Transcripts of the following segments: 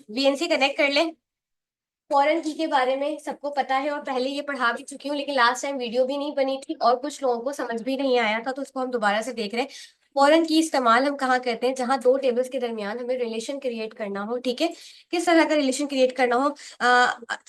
VNC connect कर ले। Foreign की के बारे में सबको पता है और पहले ये पढ़ा भी चुकी हूँ, लेकिन लास्ट टाइम वीडियो भी नहीं बनी थी और कुछ लोगों को समझ भी नहीं आया था, तो उसको हम दोबारा से देख रहे हैं। फॉरेन की इस्तेमाल हम कहाँ करते हैं? जहां दो टेबल्स के दरमियान हमें रिलेशन क्रिएट करना हो। ठीक है, किस तरह का रिलेशन क्रिएट करना हो?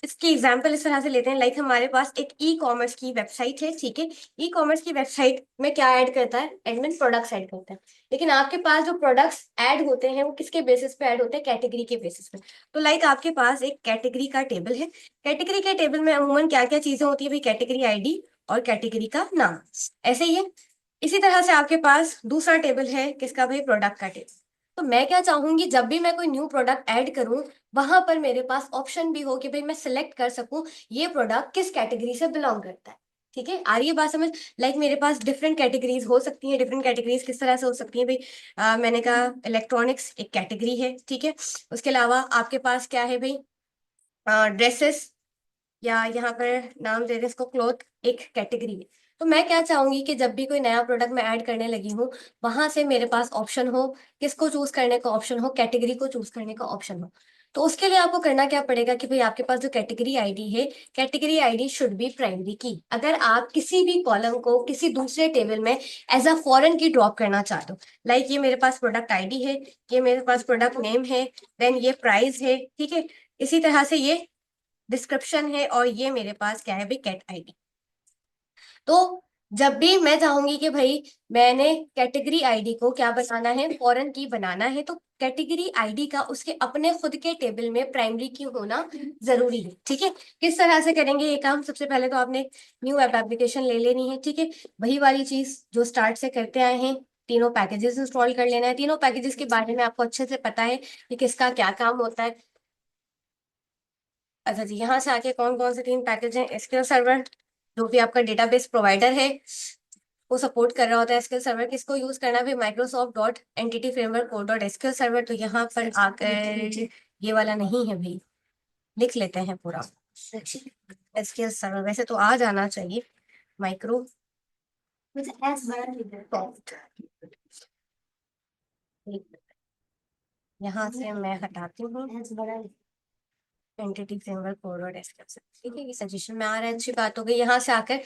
इसकी एग्जांपल इस तरह से लेते हैं, लाइक हमारे पास एक ई कॉमर्स की वेबसाइट है। ठीक है, ई कॉमर्स की वेबसाइट में क्या ऐड करता है? एडमिन प्रोडक्ट्स ऐड करता है। लेकिन आपके पास जो प्रोडक्ट्स ऐड होते हैं वो किसके बेसिस पे ऐड होते हैं? कैटेगरी के बेसिस पे। तो लाइक आपके पास एक कैटेगरी का टेबल है। कैटेगरी के टेबल में अमूमन क्या क्या चीजें होती है भाई? कैटेगरी आईडी और कैटेगरी का नाम, ऐसे ही है। इसी तरह से आपके पास दूसरा टेबल है किसका भाई? प्रोडक्ट का टेबल। तो मैं क्या चाहूंगी, जब भी मैं कोई न्यू प्रोडक्ट ऐड करूं, वहां पर मेरे पास ऑप्शन भी हो कि भाई मैं सिलेक्ट कर सकूं ये प्रोडक्ट किस कैटेगरी से बिलोंग करता है। ठीक है, आ रही है बात समझ? लाइक मेरे पास डिफरेंट कैटेगरीज हो सकती हैं। डिफरेंट कैटेगरीज किस तरह से हो सकती हैं भाई? मैंने कहा इलेक्ट्रॉनिक्स एक कैटेगरी है। ठीक है, उसके अलावा आपके पास क्या है भाई? ड्रेसेस, या यहाँ पर नाम दे रहे हैं इसको क्लोथ, एक कैटेगरी है। तो मैं क्या चाहूंगी कि जब भी कोई नया प्रोडक्ट मैं ऐड करने लगी हूँ, वहां से मेरे पास ऑप्शन हो, किसको चूज करने का ऑप्शन हो? कैटेगरी को चूज करने का ऑप्शन हो। तो उसके लिए आपको करना क्या पड़ेगा कि भाई आपके पास जो कैटेगरी आईडी है, category ID should be primary की। अगर आप किसी भी कॉलम को किसी दूसरे टेबल में एज अ फॉरेन की ड्रॉप करना चाहते हो, लाइक ये मेरे पास प्रोडक्ट आईडी है, ये मेरे पास प्रोडक्ट नेम है, देन ये प्राइस है। ठीक है, इसी तरह से ये डिस्क्रिप्शन है और ये मेरे पास क्या है भाई? Cat ID. तो जब भी मैं चाहूंगी कि भाई मैंने कैटेगरी आईडी को क्या बनाना है? फॉरेन की बनाना है, तो कैटेगरी आईडी का उसके अपने खुद के टेबल में प्राइमरी की होना जरूरी है। ठीक है, किस तरह से करेंगे ये काम? सबसे पहले तो आपने न्यू ऐप एप्लीकेशन ले लेनी है। ठीक है, वही वाली चीज जो स्टार्ट से करते आए हैं, तीनों पैकेजेस इंस्टॉल कर लेना है। तीनों पैकेजेस के बारे में आपको अच्छे से पता है कि किसका क्या काम होता है। अच्छा जी, यहाँ से आके कौन कौन से तीन पैकेज हैं? एसक्यूएल सर्वर, जो भी आपका डेटाबेस प्रोवाइडर है वो सपोर्ट कर रहा होता है एसक्यूएल सर्वर। किसको यूज करना है भाई? Microsoft dot entity framework code dot SQL server. तो यहाँ पर आकर ये वाला नहीं है भाई, लिख लेते हैं पूरा एसक्यूएल सर्वर। वैसे तो आ जाना चाहिए माइक्रोसॉफ्ट। यहाँ से मैं हटाती हूँ entity framework code dot SQL server. ठीक है, ये सजेशन में आ रहा है, अच्छी बात हो गई। यहाँ से आकर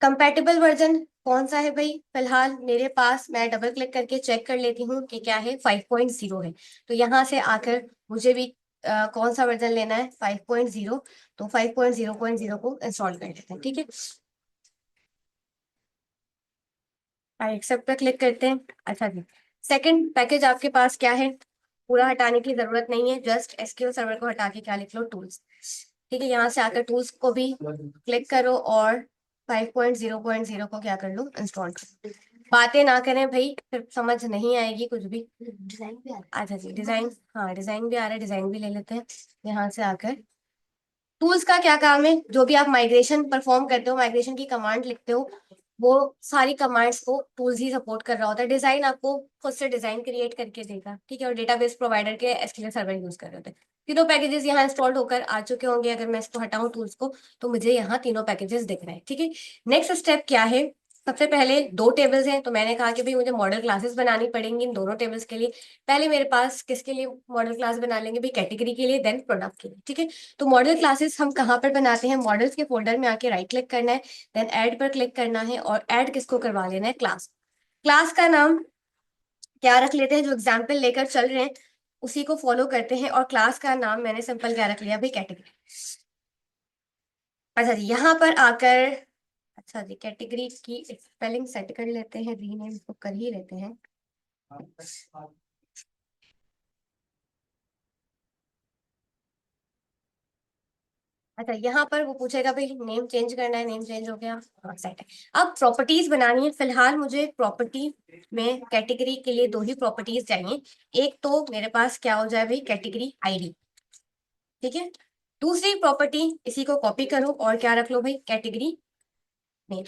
कंपैटिबल वर्जन कौन सा है भाई? फिलहाल मेरे पास, मैं डबल क्लिक करके चेक कर लेती हूँ कि क्या है, 5.0 है। तो यहाँ से आकर मुझे भी कौन सा वर्जन लेना है? 5.0। तो 5.0.0 को इंस्टॉल कर लेते हैं। ठीक है, एक्सेप्ट पे क्लिक करते हैं। अच्छा जी, सेकंड पैकेज आपके पास क्या है? पूरा हटाने की जरूरत नहीं है, जस्ट एसक्यूएल सर्वर को हटा के क्या लिख लो? टूल्स। ठीक है, यहाँ से आकर टूल्स को भी क्लिक करो और 5.0.0 को क्या कर लो? इंस्टॉल कर लो। बातें ना करें भाई, फिर समझ नहीं आएगी कुछ भी। डिजाइन भी आ रहा है। अच्छा जी, डिजाइन, हाँ डिजाइन भी आ रहा है, डिजाइन भी ले लेते हैं। यहाँ से आकर टूल्स का क्या काम है? जो भी आप माइग्रेशन परफॉर्म करते हो, माइग्रेशन की कमांड लिखते हो, वो सारी कमांड्स को टूल्स ही सपोर्ट कर रहा होता है। डिजाइन आपको खुद से डिजाइन क्रिएट करके देगा। ठीक है, और डेटाबेस प्रोवाइडर के एसक्यूएल सर्वर यूज कर रहे होते हैं। तीनों पैकेजेस यहाँ इंस्टॉल्ड होकर आ चुके होंगे। अगर मैं इसको हटाऊं टूल्स को, तो मुझे यहाँ तीनों पैकेजेस दिख रहे हैं। ठीक है, नेक्स्ट स्टेप क्या है? सबसे पहले दो टेबल्स हैं, तो मैंने कहा कि भाई मुझे मॉडल क्लासेस बनानी पड़ेंगी इन दोनों टेबल्स के लिए। पहले मेरे पास किसके लिए मॉडल क्लास बना लेंगे भाई? कैटेगरी के लिए, देन प्रोडक्ट के लिए। ठीक है, तो मॉडल क्लासेस हम कहाँ पर बनाते हैं? मॉडल्स के फोल्डर में आके राइट क्लिक करना है, देन ऐड पर क्लिक करना है और ऐड किसको करवा लेना है? क्लास। क्लास का नाम क्या रख लेते हैं? जो एग्जाम्पल लेकर चल रहे हैं उसी को फॉलो करते हैं, और क्लास का नाम मैंने सिंपल क्या रख लिया भाई? कैटेगरी। अच्छा जी, यहाँ पर आकर, अच्छा जी, कैटेगरी की स्पेलिंग सेट कर लेते हैं, रीनेम तो कर ही लेते हैं। अच्छा, यहाँ पर वो पूछेगा भाई नेम चेंज करना है, नेम चेंज हो गया, हाँ सेट है। अब प्रॉपर्टीज बनानी है। फिलहाल मुझे प्रॉपर्टी में कैटेगरी के लिए दो ही प्रॉपर्टीज चाहिए। एक तो मेरे पास क्या हो जाए भाई? Category ID. ठीक है, दूसरी प्रॉपर्टी, इसी को कॉपी करो और क्या रख लो भाई? Category name.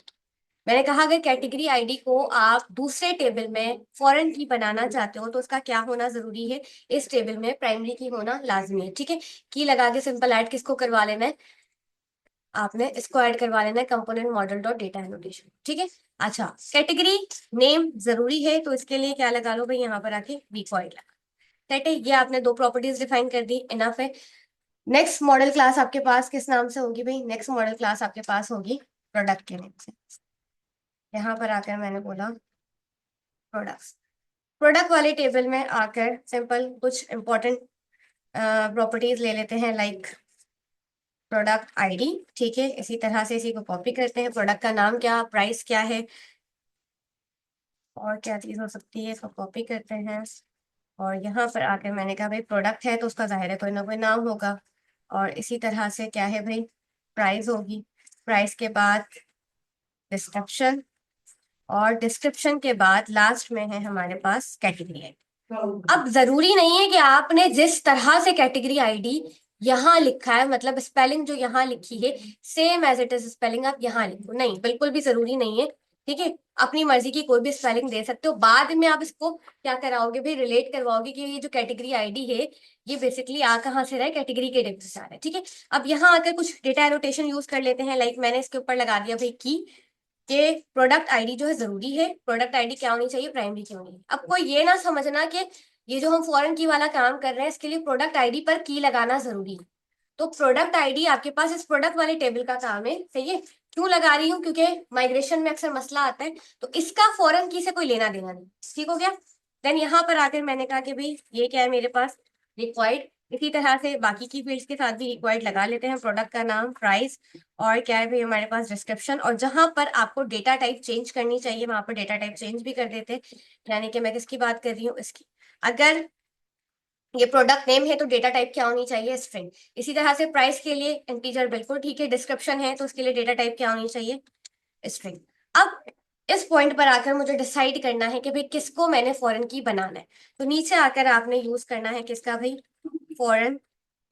मैंने कहा अगर कैटेगरी आईडी को आप दूसरे टेबल में फॉरेन की बनाना चाहते हो, तो उसका क्या होना जरूरी है? इस टेबल में प्राइमरी की होना लाजमी है। ठीक है, की लगा के सिंपल ऐड किसको करवा लेना है? आपने इसको ऐड करवा लेना है, component model dot data annotation. ठीक है, अच्छा कैटेगरी नेम जरूरी है, तो इसके लिए क्या लगा लो भाई? यहाँ पर आके वी फॉइड लगा। सेट है। ये आपने दो प्रॉपर्टीज डिफाइन कर दी, इनफ है। नेक्स्ट मॉडल क्लास आपके पास किस नाम से होगी भाई? नेक्स्ट मॉडल क्लास आपके पास होगी प्रोडक्ट के नाम से। यहाँ पर आकर मैंने बोला प्रोडक्ट्स। प्रोडक्ट वाले टेबल में आकर सिंपल कुछ इंपॉर्टेंट प्रॉपर्टीज ले लेते हैं, लाइक प्रोडक्ट आईडी। ठीक है, इसी तरह से इसी को कॉपी करते हैं। प्रोडक्ट का नाम क्या, प्राइस क्या है, और क्या चीज हो सकती है, इसको कॉपी करते हैं। और यहाँ पर आकर मैंने कहा भाई प्रोडक्ट है तो उसका जाहिर है कोई ना कोई नाम होगा। और इसी तरह से क्या है भाई, प्राइस होगी। प्राइस के बाद डिस्क्रिप्शन, और डिस्क्रिप्शन के बाद लास्ट में है हमारे पास कैटेगरी आईडी। अब जरूरी नहीं है कि आपने जिस तरह से कैटेगरी आईडी यहाँ लिखा है, मतलब स्पेलिंग जो यहाँ लिखी है same as it is spelling आप यहाँ लिखो, नहीं, बिल्कुल भी जरूरी नहीं है। ठीक है, अपनी मर्जी की कोई भी स्पेलिंग दे सकते हो। बाद में आप इसको क्या कराओगे भाई, रिलेट करवाओगे कि ये जो कैटेगरी आईडी है ये बेसिकली आ कहाँ से रहा है, कैटेगरी के डेटा से आ रहा है। ठीक है, अब यहाँ आकर कुछ डेटा एनोटेशन यूज कर लेते हैं, लाइक मैंने इसके ऊपर लगा दिया भाई की कि प्रोडक्ट आईडी जो है जरूरी है। प्रोडक्ट आईडी क्या होनी चाहिए, प्राइमरी की होनी है। अब कोई ये ना समझना कि ये जो हम फॉरेन की वाला काम कर रहे हैं इसके लिए प्रोडक्ट आईडी पर की लगाना जरूरी है। तो प्रोडक्ट आईडी आपके पास इस प्रोडक्ट वाले टेबल का काम है, सही है। क्यों लगा रही हूँ, क्योंकि माइग्रेशन में अक्सर मसला आता है, तो इसका फॉरेन की से कोई लेना देना नहीं। ठीक हो गया। देन यहाँ पर आकर मैंने कहा कि भाई ये क्या है मेरे पास, रिक्वायर्ड। इसी तरह से बाकी की फील्ड्स के साथ भी रिक्वायर्ड लगा लेते हैं, प्रोडक्ट का नाम, प्राइस, और क्या है भाई हमारे पास डिस्क्रिप्शन। और जहां पर आपको डेटा टाइप चेंज करनी चाहिए वहां पर डेटा टाइप चेंज भी कर देते हैं, यानी कि मैं किसकी बात कर रही हूँ, इसकी। अगर ये प्रोडक्ट नेम है तो डेटा टाइप क्या होनी चाहिए, स्ट्रिंग। इसी तरह से प्राइस के लिए इंटीजर, बिल्कुल ठीक है। डिस्क्रिप्शन है तो उसके लिए डेटा टाइप क्या होनी चाहिए, स्ट्रिंग। अब इस पॉइंट पर आकर मुझे डिसाइड करना है कि भाई किसको मैंने फॉरेन की बनाना है। तो नीचे आकर आपने यूज करना है किसका भाई, फॉरेन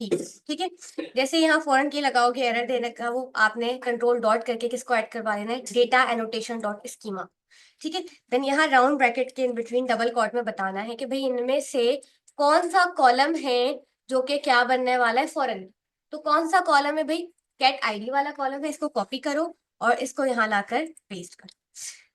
की। ठीक है, जैसे यहाँ फॉरेन की लगाओगे एरर देने का, वो आपने कंट्रोल डॉट करके किसको ऐड करवा लेना है, डेटा एनोटेशन डॉट स्कीमा। ठीक है, देन यहाँ राउंड ब्रैकेट के इन बिटवीन डबल कॉट में बताना है कि भाई इनमें से कौन सा कॉलम है जो कि क्या बनने वाला है, फॉरेन। तो कौन सा कॉलम है भाई, कैट आईडी वाला कॉलम है। इसको कॉपी करो और इसको यहाँ लाकर पेस्ट करो।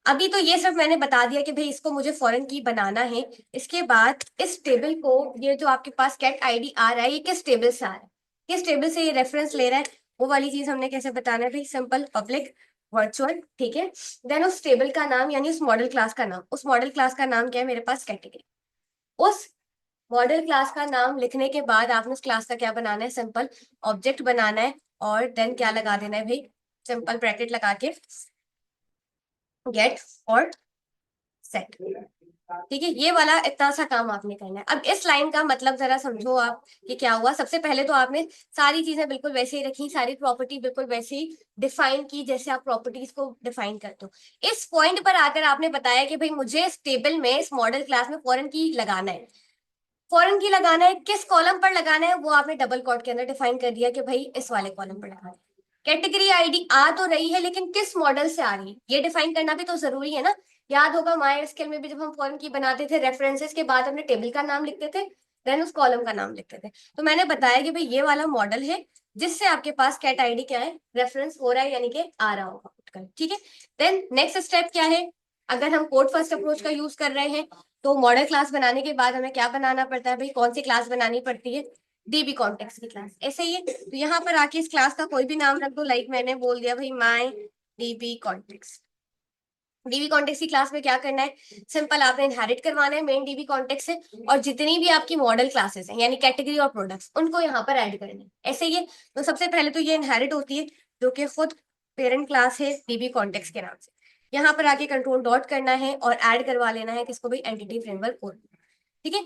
अभी तो ये सब मैंने बता दिया कि भाई इसको मुझे फॉरेन की बनाना है। इसके बाद इस टेबल को, ये जो आपके पास कैट आईडी आ रहा है ये किस टेबल से आ रहा है, किस टेबल से ये रेफरेंस ले रहा है, वो वाली चीज हमने कैसे बताना है भाई, सिंपल पब्लिक वर्चुअल। ठीक है, देन उस टेबल का नाम यानी उस मॉडल क्लास का नाम, उस मॉडल क्लास का नाम क्या है मेरे पास, कैटेगरी। उस मॉडल क्लास का नाम लिखने के बाद आपने उस क्लास का क्या बनाना है, सिंपल ऑब्जेक्ट बनाना है। और देन क्या लगा देना है भाई, सिंपल ब्रैकेट लगा के गेट और सेट। ठीक है, ये वाला इतना सा काम आपने करना है। अब इस लाइन का मतलब जरा समझो आप कि क्या हुआ। सबसे पहले तो आपने सारी चीजें बिल्कुल वैसे ही रखी, सारी प्रॉपर्टी बिल्कुल वैसे ही डिफाइन की जैसे आप प्रॉपर्टीज को डिफाइन करते हो। इस पॉइंट पर आकर आपने बताया कि भाई मुझे इस टेबल में, इस मॉडल क्लास में फॉरेन की लगाना है। फॉरेन की लगाना है, किस कॉलम पर लगाना है वो आपने डबल कोट के अंदर डिफाइन कर दिया कि भाई इस वाले कॉलम पर लगाना है। कैटेगरी आईडी आ तो रही है लेकिन किस मॉडल से आ रही है ये डिफाइन करना भी तो जरूरी है ना। याद होगा माई स्केल में भी जब हम फॉरेन की बनाते थे, रेफरेंसेस के बाद हमने टेबल का नाम लिखते थे, देन उस कॉलम का नाम लिखते थे। तो मैंने बताया कि भाई ये वाला मॉडल है जिससे आपके पास कैट आईडी क्या है, रेफरेंस हो रहा है, यानी कि आ रहा होगा उठकर। ठीक है, देन नेक्स्ट स्टेप क्या है, अगर हम कोड फर्स्ट अप्रोच का यूज कर रहे हैं तो मॉडल क्लास बनाने के बाद हमें क्या बनाना पड़ता है भाई, कौन सी क्लास बनानी पड़ती है, डीबी कॉन्टेक्स्ट की क्लास। ऐसे ही है, तो यहाँ पर आके इस क्लास का कोई भी नाम रख दो, लाइक मैंने बोल दिया भाई my DB context. DB context की क्लास में क्या करना है, सिंपल आपने इनहेरिट करवाना है मेन डीबी कॉन्टेक्स्ट से, और जितनी भी आपकी मॉडल क्लासेस हैं यानी कैटेगरी और प्रोडक्ट्स उनको यहाँ पर ऐड करना है। ऐसे ही है, तो सबसे पहले तो ये इनहेरिट होती है जो कि खुद पेरेंट क्लास है डीबी कॉन्टेक्स्ट के नाम से। यहाँ पर आके कंट्रोल डॉट करना है और ऐड करवा लेना है किसको भाई, एंटिटी फ्रेमवर्क कोड। ठीक है,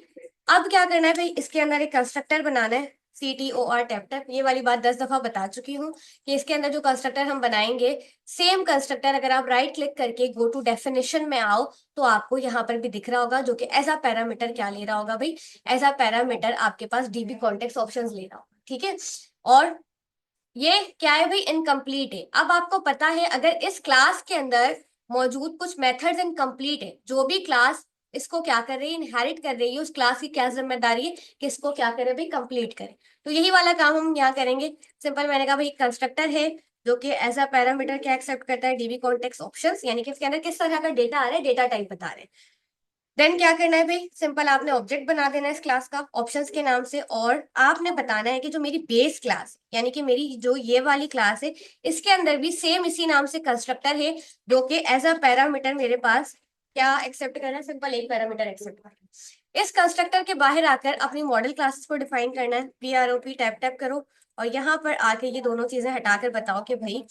अब क्या करना है भाई, इसके अंदर एक कंस्ट्रक्टर बनाना है, CTOR टैप टैप। ये वाली बात 10 दफा बता चुकी हूँ कि इसके अंदर जो कंस्ट्रक्टर हम बनाएंगे, सेम कंस्ट्रक्टर अगर आप राइट क्लिक करके गो टू डेफिनेशन में आओ तो आपको यहाँ पर भी दिख रहा होगा, जो कि एज अ पैरामीटर क्या ले रहा होगा भाई, एज अ पैरामीटर आपके पास डीबी कॉन्टेक्स्ट ऑप्शन ले रहा होगा। ठीक है, और ये क्या है भाई, इनकम्प्लीट है। अब आपको पता है अगर इस क्लास के अंदर मौजूद कुछ मेथड्स इनकम्प्लीट है, जो भी क्लास इसको क्या कर रही है, इनहेरिट कर रही है, उस क्लास की क्या जिम्मेदारी है कि इसको क्या करे भाई, कंप्लीट करे। तो यही वाला काम हम यहाँ करेंगे। सिंपल मैंने कहा भाई कंस्ट्रक्टर है जो कि एज अ पैरामीटर क्या एक्सेप्ट करता है, डीबी कॉन्टेक्स्ट ऑप्शंस, यानी कि इसके अंदर किस तरह का डेटा आ रहा है, डेटा टाइप बता रहे हैं। देन क्या करना है भाई, सिंपल आपने ऑब्जेक्ट बना देना है इस क्लास का ऑप्शंस के नाम से, और आपने बताना है कि जो मेरी बेस क्लास यानी कि मेरी जो ये वाली क्लास है, इसके अंदर भी सेम इसी नाम से कंस्ट्रक्टर है, जो कि एज अ पैरामीटर मेरे पास क्या एक्सेप्ट करना है, सिंपल एक पैरामीटर एक्सेप्ट करना है। इस कंस्ट्रक्टर के बाहर आकर अपनी मॉडल क्लासेस को डिफाइन करना है, PROP टैप टैप करो, और यहाँ पर आके ये दोनों चीजें हटाकर बताओ कि भाई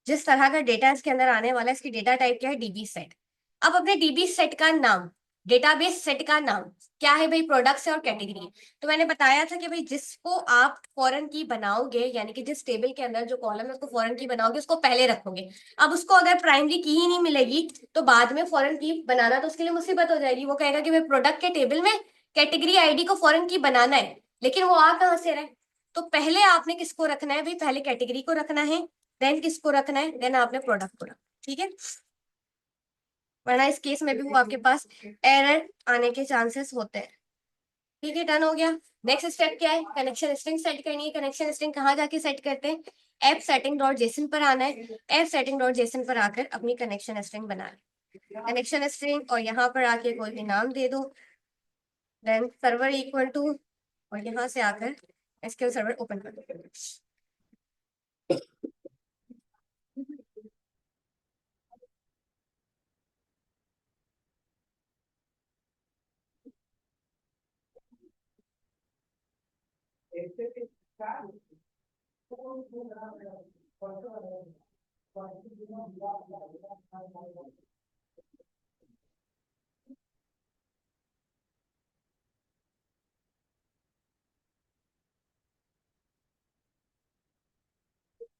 जिस तरह का डेटा इसके अंदर आने वाला है, इसकी डेटा टाइप क्या है, DB सेट। अब अपने DB सेट का नाम, डेटाबेस सेट का नाम क्या है भाई, प्रोडक्ट्स है और कैटेगरी है। तो मैंने बताया था कि भाई जिसको आप फॉरेन की बनाओगे, यानी कि जिस टेबल के अंदर जो कॉलम है उसको फॉरेन की बनाओगे, उसको पहले रखोगे। अब उसको अगर प्राइमरी की ही नहीं मिलेगी तो बाद में फॉरेन की बनाना तो उसके लिए मुसीबत हो जाएगी। वो कहेगा कि भाई प्रोडक्ट के टेबल में कैटेगरी ID को फॉरेन की बनाना है, लेकिन वो आ कहाँ से रहा है। तो पहले आपने किसको रखना है भाई, पहले कैटेगरी को रखना है, देन किसको रखना है, देन आपने प्रोडक्ट को रखना, ठीक है। वरना इस केस में भी वो आपके पास एरर आने के चांसेस होते हैं। ठीक है, डन हो गया। नेक्स्ट स्टेप क्या है, कनेक्शन स्ट्रिंग सेट करनी है। कनेक्शन स्ट्रिंग कहाँ जाके सेट करते हैं, ऐप सेटिंग डॉट जेसन पर आना है। ऐप सेटिंग डॉट जेसन पर आकर अपनी कनेक्शन स्ट्रिंग बना ली, कनेक्शन स्ट्रिंग, और यहाँ पर आके कोई भी नाम दे दो, देन सर्वर इक्वल टू, और यहाँ से आकर एसक्यूएल सर्वर ओपन कर दो।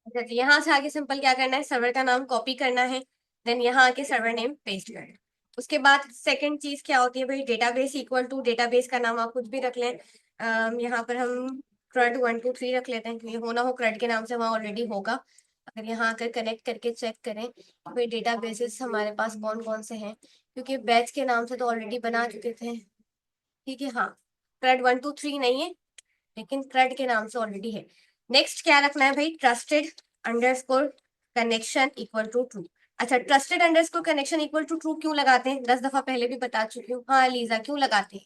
अच्छा जी, यहाँ से आगे सिंपल क्या करना है, सर्वर का नाम कॉपी करना है, देन यहाँ आके सर्वर नेम पेस्ट करना है। उसके बाद सेकंड चीज क्या होती है भाई, डेटाबेस इक्वल टू, डेटाबेस का नाम आप कुछ भी रख लें। यहाँ पर हम CRUD 1 2 3 रख लेते हैं, क्योंकि होना हो CRUD के नाम से वहाँ ऑलरेडी होगा। अगर यहाँ आकर कनेक्ट करके चेक करें कि भाई डेटाबेसेस हमारे पास कौन कौन से हैं, क्योंकि बैच के नाम से तो ऑलरेडी बना चुके थे। ठीक है, हाँ, CRUD 1 2 3 नहीं है, लेकिन CRUD के नाम से ऑलरेडी है। नेक्स्ट क्या रखना है भाई, trusted underscore connection equal to true. अच्छा, trusted underscore connection equal to true क्यों लगाते हैं, 10 दफा पहले भी बता चुकी हूँ। हाँ लीजा, क्यों लगाते हैं,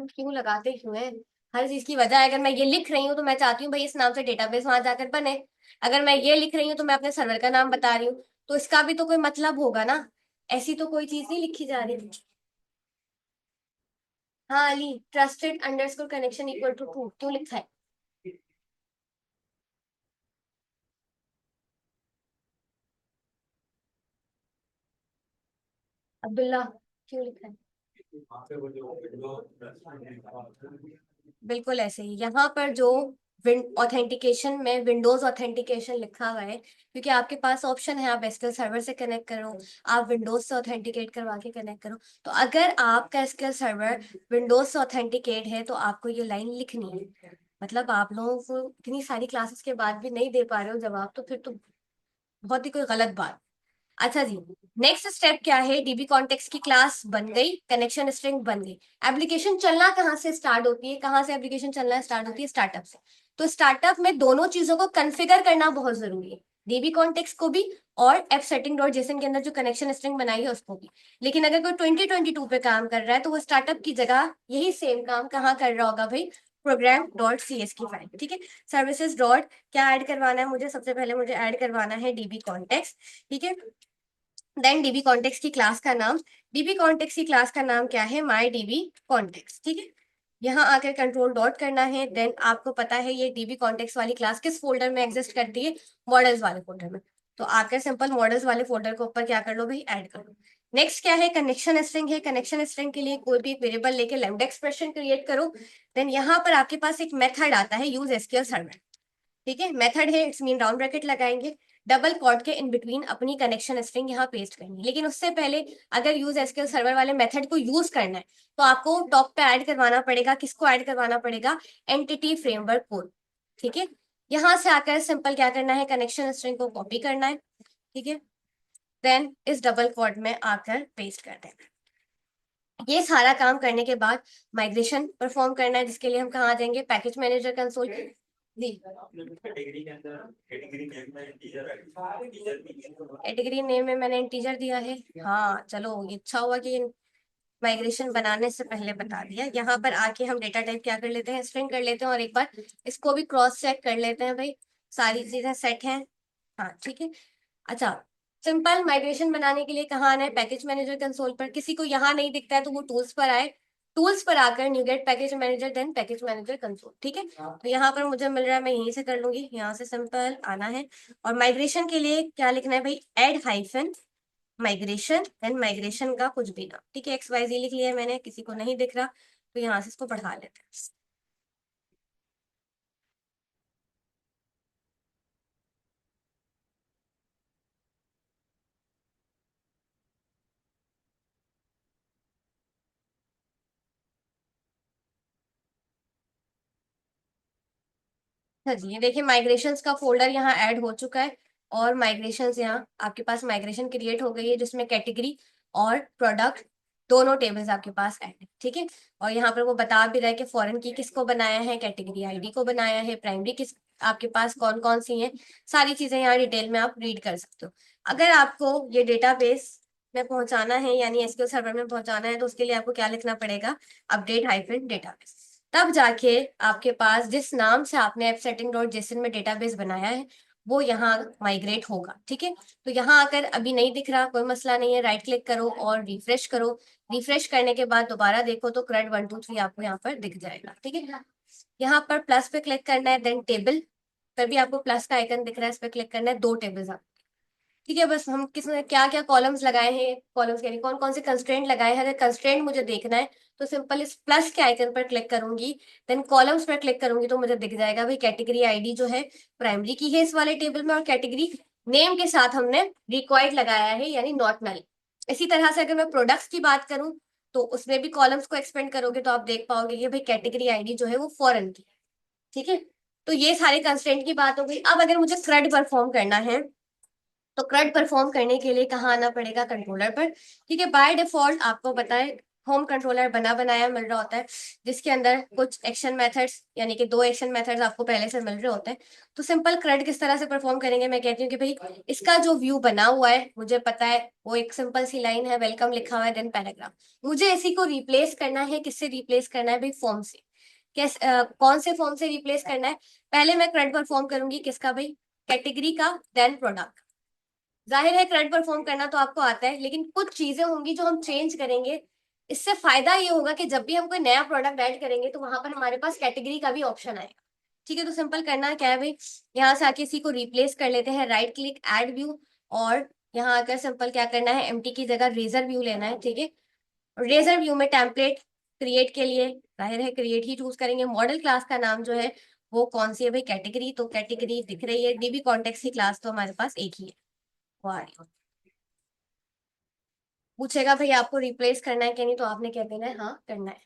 क्यों लगाते क्यों है, हर चीज की वजह है। अगर मैं ये लिख रही हूँ तो मैं चाहती हूँ भाई इस नाम से डेटाबेस वहां जाकर बने। अगर मैं ये लिख रही हूँ तो मैं अपने सर्वर का नाम बता रही हूँ, तो इसका भी तो कोई मतलब होगा ना, ऐसी तो कोई चीज नहीं लिखी जा रही। हाँ Ali, trusted underscore connection equal to true क्यों लिखा है, अब्दुल्ला क्यों लिखा है। बिल्कुल ऐसे ही यहाँ पर जो ऑथेंटिकेशन में विंडोज ऑथेंटिकेशन लिखा हुआ है, क्योंकि आपके पास ऑप्शन है, आप एसक्यूएल सर्वर से कनेक्ट करो, आप विंडोज से ऑथेंटिकेट करवा के कनेक्ट करो। तो अगर आपका एसक्यूएल सर्वर विंडोज से ऑथेंटिकेट है तो आपको ये लाइन लिखनी है। मतलब आप लोगों को इतनी सारी क्लासेस के बाद भी नहीं दे पा रहे हो जवाब, तो फिर तो बहुत ही कोई गलत बात। अच्छा जी, नेक्स्ट स्टेप क्या है, DB कॉन्टेक्स्ट की क्लास बन गई, कनेक्शन स्ट्रिंग बन गई। एप्लीकेशन चलना कहाँ से स्टार्ट होती है, कहाँ से एप्लीकेशन चलना स्टार्ट होती है, स्टार्टअप से। तो स्टार्टअप में दोनों चीजों को कॉन्फ़िगर करना बहुत जरूरी है, DB कॉन्टेक्स्ट को भी और एप सेटिंग डॉट जेसन के अंदर जो कनेक्शन स्ट्रिंग बनाई है उसको भी। लेकिन अगर कोई 2022 पे काम कर रहा है तो वो स्टार्टअप की जगह यही सेम काम कहाँ कर रहा होगा भाई, program.cs की फाइल। ठीक है, सर्विसेज डॉट क्या ऐड करवाना है मुझे, सबसे पहले मुझे ऐड करवाना है DB कॉन्टेक्स्ट। ठीक है, देन DB कॉन्टेक्स्ट की क्लास का नाम, DB कॉन्टेक्स्ट की क्लास का नाम क्या है, माई DB कॉन्टेक्स्ट। ठीक है, यहाँ आकर कंट्रोल डॉट करना है। देन आपको पता है ये DB कॉन्टेक्स्ट वाली क्लास किस फोल्डर में एग्जिस्ट करती है, मॉडल्स वाले फोल्डर में। तो आकर सिंपल मॉडल्स वाले फोल्डर के ऊपर क्या कर लो भाई, ऐड कर लो। नेक्स्ट क्या है, कनेक्शन स्ट्रिंग है। कनेक्शन स्ट्रिंग के लिए कोई भी एक वेरिएबल लेके लैम्डा एक्सप्रेशन क्रिएट करो। देन यहाँ पर आपके पास एक मेथड आता है, यूज एसक्यूएल सर्वर। ठीक है, मेथड है, इट्स मीन राउंड ब्रैकेट लगाएंगे, डबल कॉट के इन बिटवीन अपनी कनेक्शन स्ट्रिंग यहाँ पेस्ट करनी है। लेकिन उससे पहले अगर यूज एसक्यूएल सर्वर वाले मेथड को यूज करना है तो आपको टॉप पे ऐड करवाना पड़ेगा, किसको ऐड करवाना पड़ेगा, एंटिटी फ्रेमवर्क कोड। ठीक है, यहाँ से आकर सिंपल क्या करना है, कनेक्शन स्ट्रिंग को कॉपी करना है। ठीक है, देन इस डबल कॉट में आकर पेस्ट कर देना है। ये सारा काम करने के बाद माइग्रेशन परफॉर्म करना है, जिसके लिए हम कहाँ आ जाएंगे, पैकेज मैनेजर कंसोल। जी, कैटेगरी नेम में मैंने इंटीजर दिया है। हाँ चलो, ये अच्छा हुआ कि माइग्रेशन बनाने से पहले बता दिया। यहाँ पर आके हम डेटा टाइप क्या कर लेते हैं, स्ट्रिंग कर लेते हैं, और एक बार इसको भी क्रॉस चेक कर लेते हैं भाई, सारी चीजें सेट हैं। हाँ ठीक है। अच्छा, सिंपल माइग्रेशन बनाने के लिए कहाँ आना है, पैकेज मैनेजर कंसोल पर। किसी को यहाँ नहीं दिखता है तो वो टूल्स पर आए, टूल्स पर आकर NuGet package manager, then package manager console. ठीक है, तो यहाँ पर मुझे मिल रहा है, मैं यहीं से कर लूंगी, यहाँ से सिंपल आना है। और माइग्रेशन के लिए क्या लिखना है भाई, add hyphen migration, then migration का कुछ भी नाम। ठीक है, एक्स वाई जी लिख लिया है मैंने, किसी को नहीं दिख रहा तो यहाँ से इसको बढ़ा लेते हैं। हाँ जी, ये देखिए माइग्रेशंस का फोल्डर यहाँ ऐड हो चुका है, और माइग्रेशंस यहाँ आपके पास माइग्रेशन क्रिएट हो गई है, जिसमें कैटेगरी और प्रोडक्ट दोनों टेबल्स आपके पास ऐड है। ठीक है, और यहाँ पर वो बता भी रहा है कि फॉरेन की किसको बनाया है, कैटेगरी आईडी को बनाया है, प्राइमरी किस आपके पास कौन कौन सी हैं, सारी चीजें यहाँ डिटेल में आप रीड कर सकते हो। अगर आपको ये डेटाबेस में पहुंचाना है, यानी एसक्यूएल सर्वर में पहुंचाना है, तो उसके लिए आपको क्या लिखना पड़ेगा, अपडेट हाइफन डेटाबेस। तब जाके आपके पास जिस नाम से आपने एप सेटिंग डॉट जेसन में डेटाबेस बनाया है, वो यहाँ माइग्रेट होगा। ठीक है, तो यहाँ आकर अभी नहीं दिख रहा, कोई मसला नहीं है, राइट क्लिक करो और रिफ्रेश करो। रिफ्रेश करने के बाद दोबारा देखो तो CRUD 1 2 3 आपको यहाँ पर दिख जाएगा। ठीक है, यहाँ पर प्लस पे क्लिक करना है, देन टेबल पर भी आपको प्लस का आइकन दिख रहा है, इस पर क्लिक करना है, दो टेबल्स। ठीक है, बस हम किसने क्या क्या कॉलम्स लगाए हैं, कॉलम्स यानी कौन कौन से कंस्ट्रेंट लगाए हैं, अगर कंस्ट्रेंट मुझे देखना है तो सिंपल इस प्लस के आइकन पर क्लिक करूंगी, देन कॉलम्स पर क्लिक करूंगी तो मुझे दिख जाएगा भाई कैटेगरी आईडी जो है प्राइमरी की है इस वाले टेबल में, और कैटेगरी नेम के साथ हमने रिक्वायर्ड लगाया है, यानी नॉट नल। इसी तरह से अगर मैं प्रोडक्ट्स की बात करूं तो उसमें भी कॉलम्स को एक्सपेंड करोगे तो आप देख पाओगे कि भाई कैटेगरी आईडी जो है वो फॉरेन की है। ठीक है, तो ये सारे कंस्ट्रेंट की बात हो गई। अब अगर मुझे CRUD परफॉर्म करना है, तो CRUD परफॉर्म करने के लिए कहाँ आना पड़ेगा, कंट्रोलर पर। ठीक है, बाय डिफॉल्ट आपको पता है होम कंट्रोलर बना बनाया मिल रहा होता है, जिसके अंदर कुछ एक्शन मेथड्स, यानी कि दो एक्शन मेथड्स आपको पहले से मिल रहे होते हैं। तो सिंपल CRUD किस तरह से परफॉर्म करेंगे, मैं कहती हूँ कि भाई इसका जो व्यू बना हुआ है मुझे पता है, वो एक सिंपल सी लाइन है, वेलकम लिखा हुआ है, देन पैराग्राफ। मुझे इसी को रिप्लेस करना है, किससे रिप्लेस करना है भाई, फॉर्म से। कौन से फॉर्म से रिप्लेस करना है, पहले मैं CRUD परफॉर्म करूंगी किसका भाई, कैटेगरी का, देन प्रोडक्ट। जाहिर है CRUD परफॉर्म करना तो आपको आता है, लेकिन कुछ चीजें होंगी जो हम चेंज करेंगे। इससे फायदा ये होगा कि जब भी हम कोई नया प्रोडक्ट ऐड करेंगे तो वहां पर हमारे पास कैटेगरी का भी ऑप्शन आएगा। ठीक है, तो सिंपल करना क्या है भाई, यहाँ से आके इसी को रिप्लेस कर लेते हैं, राइट क्लिक ऐड व्यू, और यहाँ आकर सिंपल क्या करना है, एम्प्टी की जगह रेजर व्यू लेना है। ठीक है, रेजर व्यू में टेम्पलेट क्रिएट के लिए जाहिर है क्रिएट ही चूज करेंगे। मॉडल क्लास का नाम जो है वो कौन सी है भाई, कैटेगरी, तो कैटेगरी दिख रही है, डीबी कॉन्टेक्स्ट की क्लास तो हमारे पास एक ही है, वो आ रही है। पूछेगा भाई आपको रिप्लेस करना है कि नहीं, तो आपने कह देना है हाँ करना है।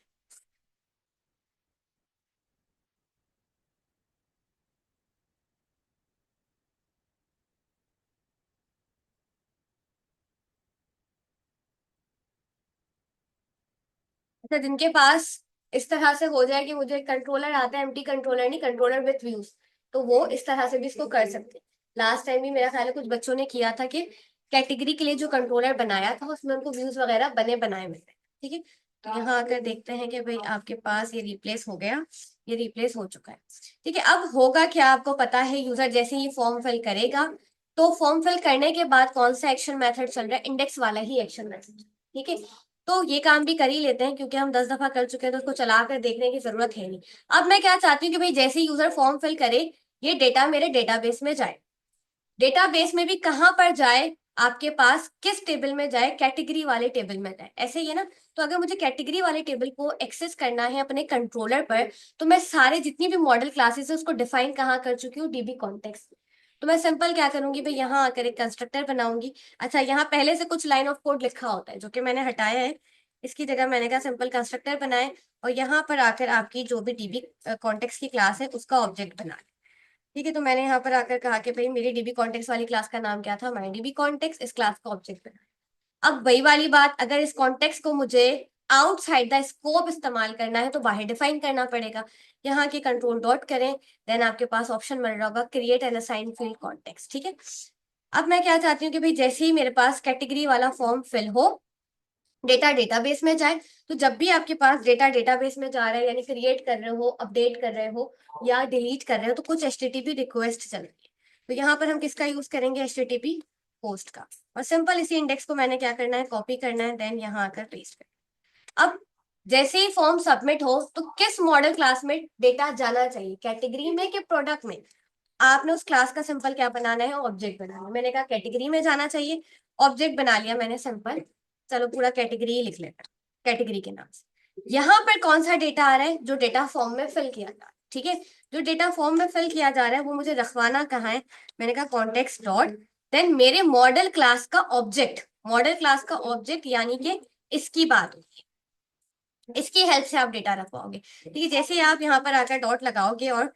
अच्छा, जिनके पास इस तरह से हो जाए कि मुझे कंट्रोलर आता है, एम्प्टी कंट्रोलर नहीं, कंट्रोलर विथ व्यूज, तो वो इस तरह से भी इसको कर सकते हैं। लास्ट टाइम भी मेरा ख्याल है कुछ बच्चों ने किया था कि कैटेगरी के लिए जो कंट्रोलर बनाया था उसमें उनको व्यूज वगैरह बने बनाए मिलते हैं। ठीक है, तो यहाँ आकर देखते हैं कि भाई आपके पास ये रिप्लेस हो गया, ये रिप्लेस हो चुका है। ठीक है, अब होगा क्या आपको पता है, यूजर जैसे ही फॉर्म फिल करेगा तो फॉर्म फिल करने के बाद कौन सा एक्शन मेथड चल रहा है, इंडेक्स वाला ही एक्शन मेथड। ठीक है, तो ये काम भी कर ही लेते हैं क्योंकि हम 10 दफा कर चुके हैं तो उसको चला कर देखने की जरूरत है नहीं। अब मैं क्या चाहती हूँ कि भाई जैसे ही यूजर फॉर्म फिल करे ये डेटा मेरे डेटाबेस में जाए। डेटाबेस में भी कहाँ पर जाए, आपके पास किस टेबल में जाए, कैटेगरी वाले टेबल में जाए, ऐसे ही है ना। तो अगर मुझे कैटेगरी वाले टेबल को एक्सेस करना है अपने कंट्रोलर पर, तो मैं सारे जितनी भी मॉडल क्लासेस है उसको डिफाइन कहाँ कर चुकी हूँ, डीबी कॉन्टेक्स्ट। तो मैं सिंपल क्या करूंगी भाई, यहाँ आकर एक कंस्ट्रक्टर बनाऊंगी। अच्छा, यहाँ पहले से कुछ लाइन ऑफ कोड लिखा होता है जो कि मैंने हटाया है, इसकी जगह मैंने कहा सिंपल कंस्ट्रक्टर बनाए, और यहाँ पर आकर आपकी जो भी डीबी कॉन्टेक्स्ट की क्लास है उसका ऑब्जेक्ट बना। ठीक है, तो मैंने यहाँ पर आकर कहा कि भाई मेरी डीबी कॉन्टेक्स्ट वाली क्लास का नाम क्या था, माई डीबी कॉन्टेक्स्ट, इस क्लास का ऑब्जेक्ट बना। अब वही वाली बात, अगर इस कॉन्टेक्स्ट को मुझे आउटसाइड द स्कोप इस्तेमाल करना है तो बाहर डिफाइन करना पड़ेगा। यहाँ के कंट्रोल डॉट करें, देन आपके पास ऑप्शन मिल रहा होगा create and assign field context, ठीक है। अब मैं क्या चाहती हूँ कि भाई जैसे ही मेरे पास कैटेगरी वाला फॉर्म फिल हो, डेटा डेटाबेस में जाए, तो जब भी आपके पास डेटा डेटाबेस में जा रहा है, यानी क्रिएट कर रहे हो, अपडेट कर रहे हो या डिलीट कर रहे हो, तो कुछ एचटीटीपी रिक्वेस्ट चल रही है। तो यहाँ पर हम किसका यूज करेंगे, एचटीटीपी पोस्ट का। और सिंपल इसी इंडेक्स को मैंने क्या करना है, कॉपी करना है, देन यहाँ आकर पेस्ट करना। अब जैसे ही फॉर्म सबमिट हो तो किस मॉडल क्लास में डेटा जाना चाहिए, कैटेगरी में कि प्रोडक्ट में, आपने उस क्लास का सिंपल क्या बनाना है, ऑब्जेक्ट बनाना है। मैंने कहा कैटेगरी में जाना चाहिए, ऑब्जेक्ट बना लिया मैंने सिंपल। चलो पूरा कैटेगरी ही लिख लेते हैं कैटेगरी के नाम से। यहाँ पर कौन सा डेटा आ रहा है, जो डेटा फॉर्म में फिल किया जा रहा है, ठीक है। जो डेटा फॉर्म में फिल किया जा रहा है वो मुझे रखवाना कहाँ है, मैंने कहा कॉन्टेक्स्ट डॉट, देन मेरे मॉडल क्लास का ऑब्जेक्ट, मॉडल क्लास का ऑब्जेक्ट यानी कि इसकी बात होगी, इसकी हेल्प से आप डेटा रखवाओगे, ठीक है। जैसे आप यहाँ पर आकर डॉट लगाओगे और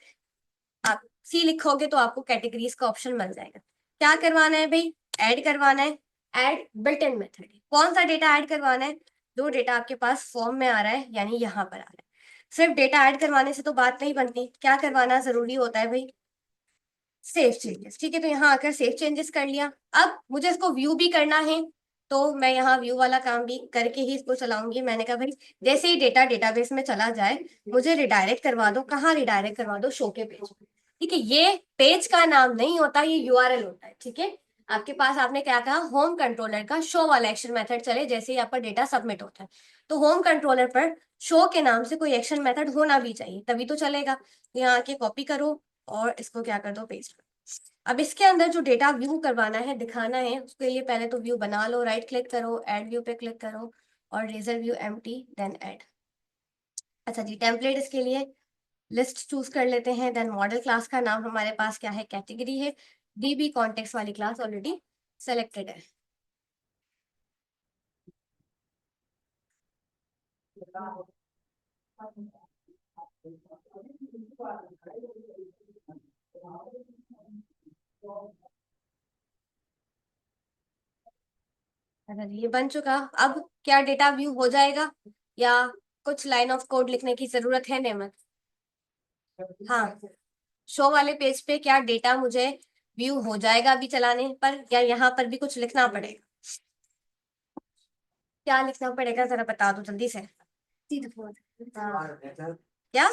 आप सी लिखोगे तो आपको कैटेगरीज का ऑप्शन मिल जाएगा। क्या करवाना है भाई, ऐड करवाना है, ऐड बिल्ट इन मेथड। कौन सा डेटा ऐड करवाना है, जो डेटा आपके पास फॉर्म में आ रहा है, यानी यहाँ पर आ रहा है। सिर्फ डेटा ऐड करवाने से तो बात नहीं बनती, क्या करवाना जरूरी होता है भाई, सेव चेंजेस, ठीक है। तो यहाँ आकर सेव चेंजेस कर लिया। अब मुझे इसको व्यू भी करना है, तो मैं यहाँ व्यू वाला काम भी करके ही इसको चलाऊंगी। मैंने कहा भाई जैसे ही डेटा डेटाबेस में चला जाए मुझे रिडायरेक्ट करवा दो, कहाँ रिडायरेक्ट करवा दो, शो के पेज, ठीक है। ये पेज का नाम नहीं होता, ये यूआरएल होता है, ठीक है। आपके पास आपने क्या कहा, होम कंट्रोलर का शो वाला एक्शन मेथड चले जैसे ही आपका डेटा सबमिट होता है, तो होम कंट्रोलर पर शो के नाम से कोई एक्शन मेथड होना भी चाहिए, तभी तो चलेगा। तो यहाँ आके कॉपी करो और इसको क्या कर दो, पेस्ट करो। अब इसके अंदर जो डेटा व्यू करवाना है, दिखाना है, उसके लिए पहले तो व्यू बना लो, राइट क्लिक करो, ऐड व्यू पे क्लिक करो और razor view empty, then add. अच्छा जी, टेम्पलेट इसके लिए लिस्ट चूज कर लेते हैं, देन मॉडल क्लास का नाम हमारे पास क्या है, कैटेगरी है, डीबी कॉन्टेक्स्ट वाली क्लास ऑलरेडी सेलेक्टेड है। अच्छा जी, ये बन चुका। अब क्या डेटा व्यू हो जाएगा या कुछ लाइन ऑफ कोड लिखने की जरूरत है नेमत, हाँ। शो वाले पेज पे क्या डेटा मुझे व्यू हो जाएगा अभी चलाने पर, या यहाँ पर भी कुछ लिखना पड़ेगा, क्या लिखना पड़ेगा जरा बता दो जल्दी से। हाँ, क्या,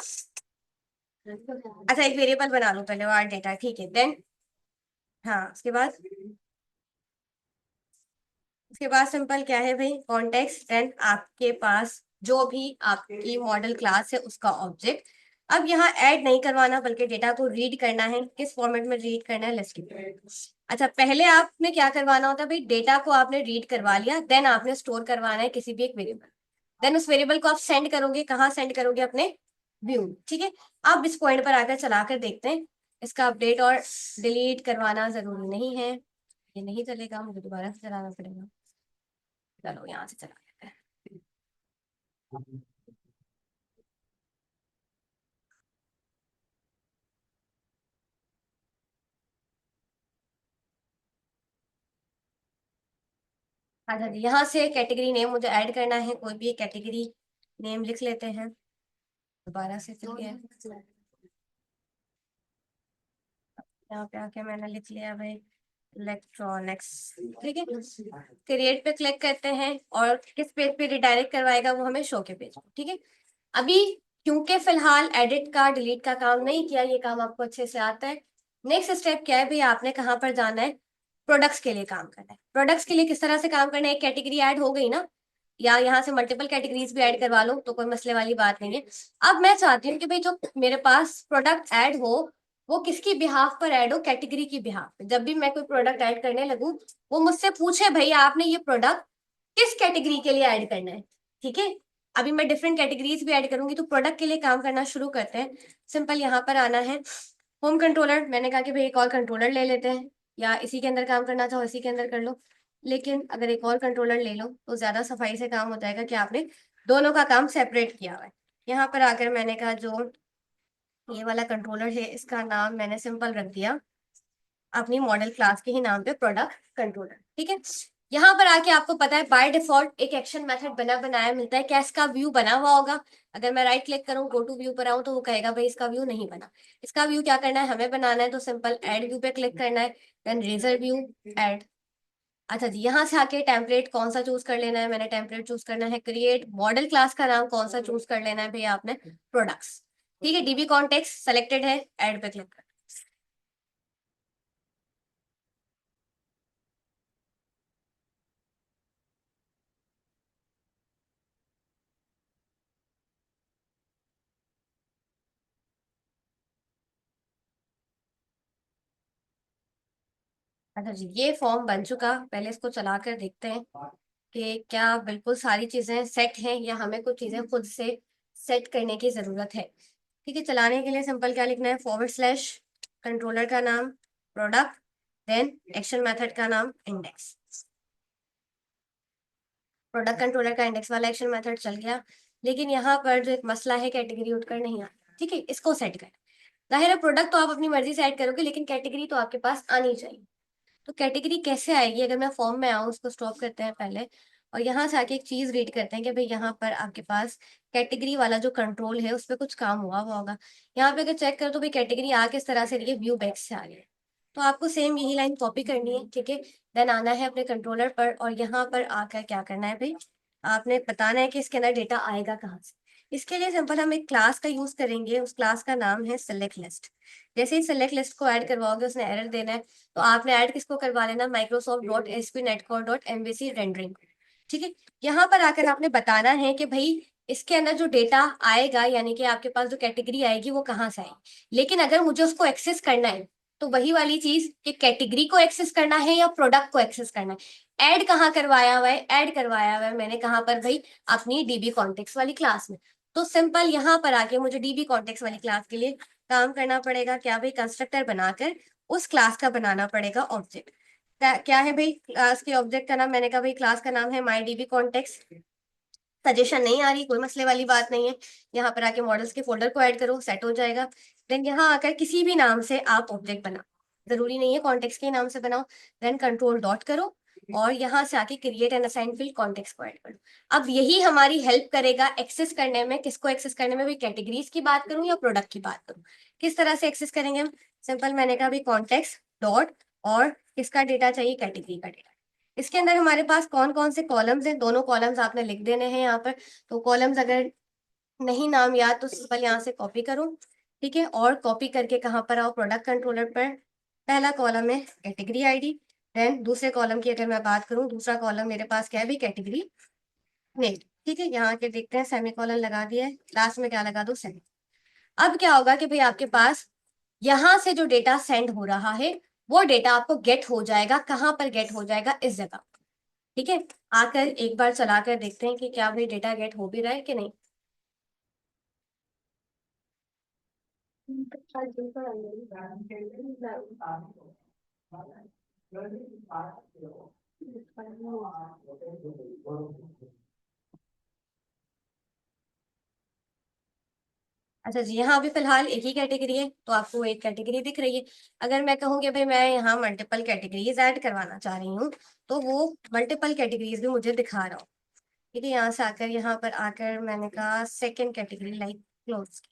अच्छा एक वेरिएबल बना लो पहले, वार डेटा, ठीक है, देन हाँ उसके बाद सिंपल क्या है भाई, कॉन्टेक्स्ट, देन आपके पास जो भी आपकी मॉडल क्लास है उसका ऑब्जेक्ट। अब यहाँ ऐड नहीं करवाना बल्कि डेटा को रीड करना है, किस फॉर्मेट में रीड करना है, लिस्ट। अच्छा, पहले आपने क्या करवाना होता है भाई, डेटा को आपने रीड करवा लिया, देन आपने स्टोर करवाना है किसी भी एक वेरिएबल, देन उस वेरिएबल को आप सेंड करोगे, कहाँ सेंड करोगे, अपने व्यू, ठीक है। अब इस पॉइंट पर आकर चलाकर देखते हैं, इसका अपडेट और डिलीट करवाना जरूरी नहीं है, ये नहीं चलेगा, मुझे दोबारा से चलाना पड़ेगा। चलो यहाँ से चला लेते हैं। अच्छा जी, यहाँ से कैटेगरी नेम मुझे ऐड करना है, कोई भी कैटेगरी नेम लिख लेते हैं, दोबारा से फिर यहाँ पे आके मैंने लिख लिया भाई इलेक्ट्रॉनिक्स, ठीक है। क्रिएट पे क्लिक करते हैं और किस पेज पे रिडायरेक्ट करवाएगा, वो हमें शो के पेज पे, ठीक है। अभी क्योंकि फिलहाल एडिट का डिलीट का काम नहीं किया, ये काम आपको अच्छे से आता है। नेक्स्ट स्टेप क्या है भाई, आपने कहाँ पर जाना है, प्रोडक्ट्स के लिए काम करना है। प्रोडक्ट्स के लिए किस तरह से काम करना है, एक कैटेगरी ऐड हो गई ना, या यहाँ से मल्टीपल कैटेगरीज भी ऐड करवा लो तो कोई मसले वाली बात नहीं है। अब मैं चाहती हूँ कि भाई जो मेरे पास प्रोडक्ट ऐड हो वो किसकी बिहाफ पर ऐड हो, कैटेगरी की बिहाफ पे। जब भी मैं कोई प्रोडक्ट ऐड करने लगूं वो मुझसे पूछे भाई आपने ये प्रोडक्ट किस कैटेगरी के लिए ऐड करना है, ठीक है। अभी मैं डिफरेंट कैटेगरीज भी ऐड करूंगी, तो प्रोडक्ट के लिए काम करना शुरू करते हैं। सिंपल यहाँ पर आना है, होम कंट्रोलर, मैंने कहा कि भाई एक और कंट्रोलर ले लेते हैं, या इसी के अंदर काम करना चाहो इसी के अंदर कर लो, लेकिन अगर एक और कंट्रोलर ले लो तो ज्यादा सफाई से काम हो जाएगा कि आपने दोनों का काम सेपरेट किया हुआ है। यहाँ पर आकर मैंने कहा जो ये वाला कंट्रोलर है इसका नाम मैंने सिंपल रख दिया अपनी मॉडल क्लास के ही नाम पे, प्रोडक्ट कंट्रोलर, ठीक है। यहाँ पर आके आपको पता है बाय डिफॉल्ट एक एक्शन मेथड बना बनाया मिलता है, क्या इसका व्यू बना हुआ होगा? अगर मैं राइट क्लिक करूँ, गो टू व्यू पर आऊँ, तो वो कहेगा भाई इसका व्यू नहीं बना। इसका व्यू क्या करना है, हमें बनाना है, तो सिंपल ऐड व्यू पे क्लिक करना है, देन रेजर व्यू, ऐड। अच्छा जी, यहाँ से आके टेम्पलेट कौन सा चूज कर लेना है, मैंने टेम्पलेट चूज करना है क्रिएट। मॉडल क्लास का नाम कौन सा चूज कर लेना है भैया आपने, प्रोडक्ट्स। ठीक है, डीबी कॉन्टेक्स्ट सेलेक्टेड है, ऐड पे क्लिक कर। अच्छा जी, ये फॉर्म बन चुका, पहले इसको चला कर देखते हैं कि क्या बिल्कुल सारी चीजें सेट हैं या हमें कुछ चीजें खुद से सेट करने की जरूरत है। ठीक है, चलाने के लिए सिंपल क्या लिखना है, फॉरवर्ड स्लैश कंट्रोलर का नाम प्रोडक्ट, देन एक्शन मेथड का नाम इंडेक्स। प्रोडक्ट कंट्रोलर का इंडेक्स वाला एक्शन मेथड चल गया, लेकिन यहाँ पर जो एक मसला है, कैटेगरी उठकर नहीं आता। ठीक है, इसको सेट कर। जाहिर है प्रोडक्ट तो आप अपनी मर्जी से ऐड करोगे, लेकिन कैटेगरी तो आपके पास आनी चाहिए। तो कैटेगरी कैसे आएगी, अगर मैं फॉर्म में आऊँ, उसको स्टॉप करते हैं पहले, और यहाँ से आके एक चीज रीड करते हैं कि भाई यहाँ पर आपके पास कैटेगरी वाला जो कंट्रोल है उस पर कुछ काम हुआ होगा। यहाँ पे अगर चेक करो तो भाई कैटेगरी आ किस तरह से रही है, व्यू बैक से आ रही है। तो आपको सेम यही लाइन कॉपी करनी है। ठीक है, देन आना है अपने कंट्रोलर पर, और यहाँ पर आकर क्या करना है भाई, आपने बताना है कि इसके अंदर डेटा आएगा कहाँ से। इसके लिए सिंपल हम एक क्लास का यूज करेंगे, उस क्लास का नाम है सेलेक्ट लिस्ट। जैसे ही सेलेक्ट लिस्ट को ऐड करवाओगे, उसने एरर देना है, तो आपने ऐड किसको करवा लेना, Microsoft dot S P net core dot MVC rendering. ठीक है, यहाँ पर आकर आपने बताना है कि भाई इसके अंदर जो डेटा आएगा, यानी कि आपके पास जो कैटेगरी आएगी वो कहाँ से आएगी। लेकिन अगर मुझे उसको एक्सेस करना है, तो वही वाली चीज कि कैटेगरी को एक्सेस करना है या प्रोडक्ट को एक्सेस करना है। ऐड कहाँ करवाया हुआ है, ऐड करवाया हुआ है मैंने कहाँ पर भाई, अपनी डीबी कॉन्टेक्स वाली क्लास में। तो सिंपल यहाँ पर आके मुझे डीबी कॉन्टेक्स वाली क्लास के लिए काम करना पड़ेगा, क्या भाई, कंस्ट्रक्टर बनाकर उस क्लास का बनाना पड़ेगा ऑब्जेक्ट। क्या है भाई क्लास के ऑब्जेक्ट का नाम, मैंने कहा भाई क्लास का नाम है माई डीबी कॉन्टेक्स्ट। सजेशन नहीं आ रही, कोई मसले वाली बात नहीं है। यहाँ पर आके मॉडल्स के फोल्डर को ऐड करो, सेट हो जाएगा। देन यहाँ आकर किसी भी नाम से आप ऑब्जेक्ट बनाओ, जरूरी नहीं है कॉन्टेक्स्ट के नाम से बनाओ। देन कंट्रोल डॉट करो, और यहाँ से आके create and assign field context को ऐड करो। अब यही हमारी हेल्प करेगा एक्सेस करने में, किसको एक्सेस करने में भाई, कैटेगरीज की बात करूँ या प्रोडक्ट की बात करूँ। किस तरह से एक्सेस करेंगे हम, सिंपल मैंने कहा भाई कॉन्टेक्स्ट डॉट, और किसका डेटा चाहिए, कैटेगरी का डेटा। इसके अंदर हमारे पास कौन कौन से कॉलम्स हैं, दोनों कॉलम्स आपने लिख देने हैं यहाँ पर। तो कॉलम्स अगर नहीं नाम याद, तो सिंपल यहाँ से कॉपी करो। ठीक है, और कॉपी करके कहाँ पर आओ, प्रोडक्ट कंट्रोलर पर। पहला कॉलम है कैटेगरी आईडी, देन दूसरे कॉलम की अगर मैं बात करूँ, दूसरा कॉलम मेरे पास क्या है भी, कैटेगरी नेम। ठीक है, यहाँ के देखते हैं, सेमी कॉलन लगा दिया है, लास्ट में क्या लगा दो, सेमी। अब क्या होगा कि भाई आपके पास यहाँ से जो डेटा सेंड हो रहा है, वो डेटा आपको गेट हो जाएगा, कहाँ पर गेट हो जाएगा, इस जगह। ठीक है, आकर एक बार चलाकर देखते हैं कि क्या भाई डेटा गेट हो भी रहा है कि नहीं। अच्छा जी, यहाँ अभी फिलहाल एक ही कैटेगरी है, तो आपको एक कैटेगरी दिख रही है। अगर मैं कहूँ कि भाई मैं यहाँ मल्टीपल कैटेगरीज ऐड करवाना चाह रही हूँ, तो वो मल्टीपल कैटेगरीज भी मुझे दिखा रहा हूँ। ठीक है, यहाँ से आकर, यहाँ पर आकर मैंने कहा सेकेंड कैटेगरी लाइक क्लोथ्स।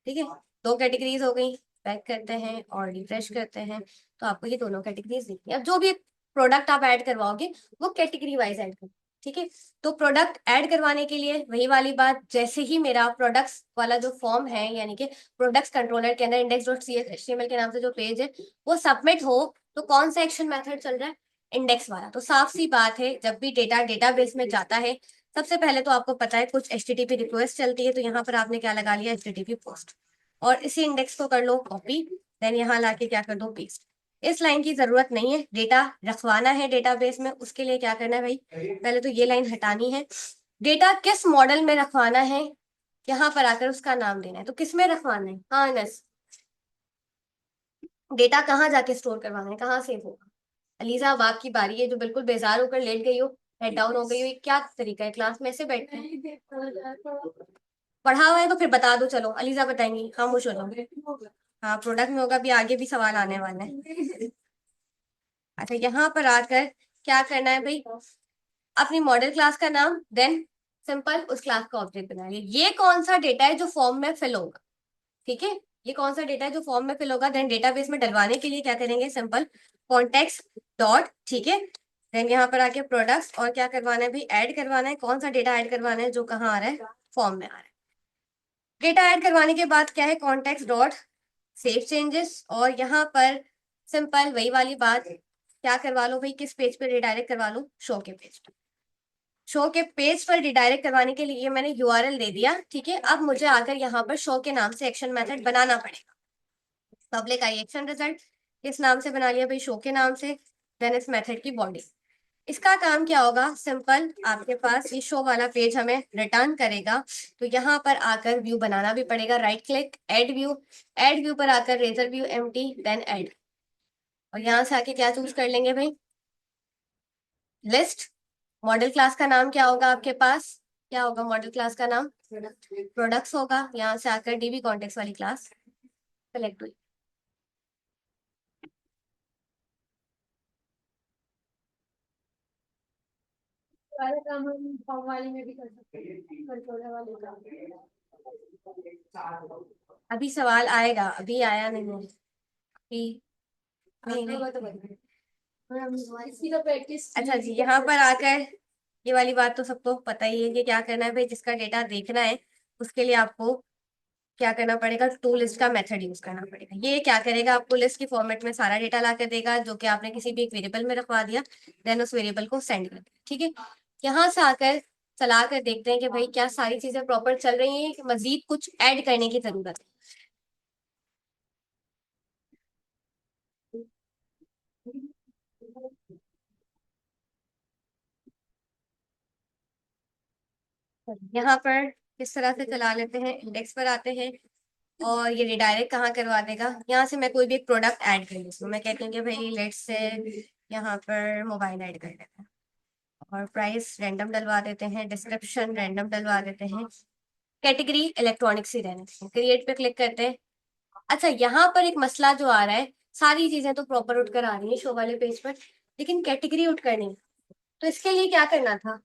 ठीक है, दो कैटेगरीज हो गई। बैक करते हैं और रिफ्रेश करते हैं, तो आपको ये दोनों कैटेगरीज दिखती है। अब जो भी प्रोडक्ट आप ऐड करवाओगे, वो कैटेगरी वाइज ऐड करो। ठीक है, तो प्रोडक्ट ऐड करवाने के लिए वही वाली बात, जैसे ही मेरा प्रोडक्ट्स वाला जो फॉर्म है, यानी कि प्रोडक्ट्स कंट्रोलर के अंदर index dot C H T M L के नाम से जो पेज है, वो सबमिट हो, तो कौन सा एक्शन मेथड चल रहा है, इंडेक्स वाला। तो साफ सी बात है, जब भी डेटा डेटाबेस में जाता है, सबसे पहले तो आपको पता है कुछ एचटीटीपी रिक्वेस्ट चलती है, तो यहाँ पर आपने क्या लगा लिया, एचटीटीपी पोस्ट। और इसी इंडेक्स को कर लो कॉपी, देन यहाँ लाके क्या कर दो, पेस्ट। इस लाइन की जरूरत नहीं है, डेटा रखवाना है डेटाबेस में, उसके लिए क्या करना है भाई, पहले तो ये लाइन हटानी है। डेटा किस मॉडल में रखवाना है, यहाँ पर आकर उसका नाम देना है। तो किस में रखवाना है, हाँ नस, डेटा कहाँ जाके स्टोर करवाना है, कहाँ सेव होगा। अलीजा, अब आपकी बारी है, जो बिल्कुल बेजार होकर लेट गई हो, हेड डाउन हो गई हो, ये क्या तरीका है, क्लास में से बैठते हैं। पढ़ा हुआ है तो फिर बता दो, चलो अलीजा बताएंगी, खामोश हो जाओ। हाँ, प्रोडक्ट में होगा, भी आगे भी सवाल आने वाले हैं। अच्छा, यहाँ पर आकर क्या करना है भाई, अपनी मॉडल क्लास का नाम, देन सिंपल उस क्लास का ऑब्जेक्ट बनाएंगे। ये कौन सा डेटा है जो फॉर्म में फिल होगा, ठीक है, ये कौन सा डेटा है जो फॉर्म में फिल होगा। देन डेटाबेस में डलवाने के लिए क्या करेंगे, सिंपल कॉन्टेक्स्ट डॉट, ठीक है, देन यहाँ पर आके प्रोडक्ट्स, और क्या करवाना है भाई, ऐड करवाना है। कौन सा डेटा ऐड करवाना है, जो कहाँ आ रहा है, फॉर्म में आ रहा है। डेटा ऐड करवाने के बाद क्या है, कॉन्टेक्स्ट डॉट सेव चेंजेस, और यहाँ पर सिंपल वही वाली बात, क्या करवा लो भाई, किस पेज पे रिडायरेक्ट करवा लो, शो के पेज पे। शो के पेज पर रिडायरेक्ट करवाने के लिए मैंने यूआरएल दे दिया, ठीक है। अब मुझे आकर यहाँ पर शो के नाम से एक्शन मेथड बनाना पड़ेगा। पब्लिक आई एक्शन रिजल्ट किस नाम से बना लिया भाई, शो के नाम से। देन इस मेथड की बॉडी, इसका काम क्या होगा, सिंपल आपके पास ये शो वाला पेज हमें रिटर्न करेगा, तो यहाँ पर आकर व्यू बनाना भी पड़ेगा। Right click, add view, add view पर आकर razor view empty, then add, और यहाँ से आके क्या चूज कर लेंगे भाई, लिस्ट। मॉडल क्लास का नाम क्या होगा आपके पास, क्या होगा मॉडल क्लास का नाम, प्रोडक्ट्स होगा। यहाँ से आकर डीबी कॉन्टेक्स्ट वाली क्लास सेलेक्ट हुई। सारे काम हम फॉर्म वाली में भी कर सकते हैं, कंट्रोलर वाले काम। अभी सवाल आएगा, अभी आया नहीं है, अभी नहीं नहीं। इसी का प्रैक्टिस। अच्छा जी, यहाँ पर आकर ये वाली बात तो सबको पता ही है कि क्या करना है भाई, जिसका डेटा देखना है उसके लिए आपको क्या करना पड़ेगा, टू लिस्ट का मेथड यूज करना पड़ेगा। ये क्या करेगा, आपको लिस्ट की फॉर्मेट में सारा डेटा ला कर देगा जो कि आपने किसी भी एक वेरिएबल में रखवा दिया, देन उस वेरिएबल को सेंड कर दिया, ठीक है। यहाँ से आकर चला कर देखते हैं कि भाई क्या सारी चीजें प्रॉपर चल रही हैं कि मजीद कुछ ऐड करने की जरूरत है। यहाँ पर किस तरह से चला लेते हैं, इंडेक्स पर आते हैं, और ये रिडायरेक्ट कहाँ करवा देगा, यहाँ से मैं कोई भी एक प्रोडक्ट ऐड कर लेती हूँ। मैं कहती हूँ कि भाई लेट्स से यहाँ पर मोबाइल ऐड कर लेते हैं, और प्राइस रैंडम डलवा देते हैं, डिस्क्रिप्शन रैंडम डलवा देते हैं, कैटेगरी इलेक्ट्रॉनिक्स ही रहने देते हैं, क्रिएट पे क्लिक करते हैं। अच्छा, यहाँ पर एक मसला जो आ रहा है, सारी चीजें तो प्रॉपर उठकर आ रही है शो वाले पेज पर, लेकिन कैटेगरी उठकर नहीं। तो इसके लिए क्या करना था,